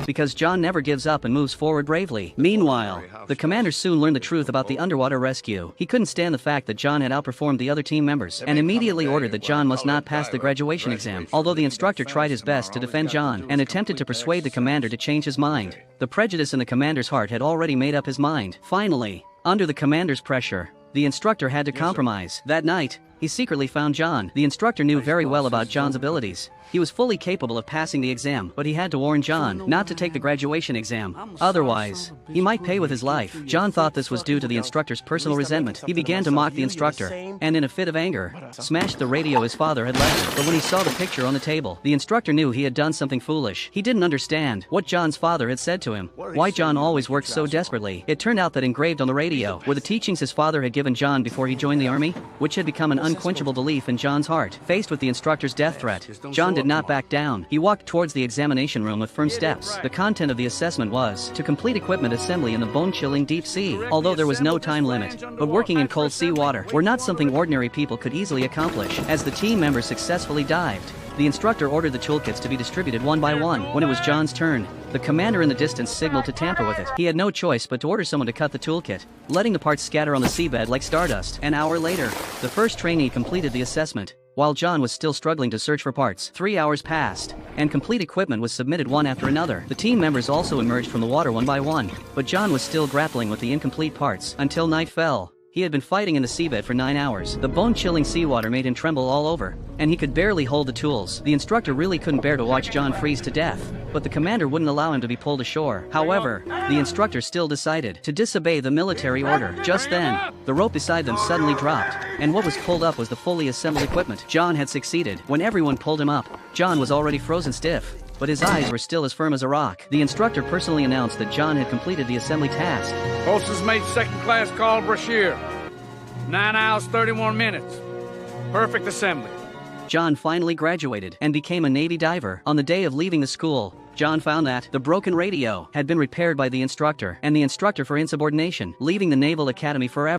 because John never gives up and moves forward bravely. Meanwhile, the commander soon learned the truth about the underwater rescue. He couldn't stand the fact that John had outperformed the other team members and immediately ordered that John must not pass the graduation exam. Although the instructor tried his best to defend John and attempted to persuade the commander to change his mind, the prejudice in the commander's heart had already made up his mind. Finally, under the commander's pressure, the instructor had to compromise. That night, he secretly found John. The instructor knew very well about John's abilities. He was fully capable of passing the exam, but he had to warn John not to take the graduation exam. Otherwise, he might pay with his life. John thought this was due to the instructor's personal resentment. He began to mock the instructor, and in a fit of anger, smashed the radio his father had left him. But when he saw the picture on the table, the instructor knew he had done something foolish. He didn't understand what John's father had said to him, why John always worked so desperately. It turned out that engraved on the radio were the teachings his father had given John before he joined the army, which had become an unquenchable belief in John's heart. Faced with the instructor's death threat, John did not back down. He walked towards the examination room with firm steps. The content of the assessment was to complete equipment assembly in the bone-chilling deep sea. Although there was no time limit, but working in cold sea water were not something ordinary people could easily accomplish. As the team members successfully dived, the instructor ordered the toolkits to be distributed one by one. When it was John's turn, the commander in the distance signaled to tamper with it. He had no choice but to order someone to cut the toolkit, letting the parts scatter on the seabed like stardust. An hour later, the first trainee completed the assessment, while John was still struggling to search for parts. 3 hours passed, and complete equipment was submitted one after another. The team members also emerged from the water one by one, but John was still grappling with the incomplete parts. Until night fell, he had been fighting in the seabed for 9 hours. The bone-chilling seawater made him tremble all over, and he could barely hold the tools. The instructor really couldn't bear to watch John freeze to death, but the commander wouldn't allow him to be pulled ashore. However, the instructor still decided to disobey the military order. Just then, the rope beside them suddenly dropped, and what was pulled up was the fully assembled equipment. John had succeeded. When everyone pulled him up, John was already frozen stiff, but his eyes were still as firm as a rock. The instructor personally announced that John had completed the assembly task. Bosun's mate, second class, Carl Brashear. 9 hours, 31 minutes. Perfect assembly. John finally graduated and became a Navy diver. On the day of leaving the school, John found that the broken radio had been repaired by the instructor and the instructor for insubordination, leaving the Naval Academy forever.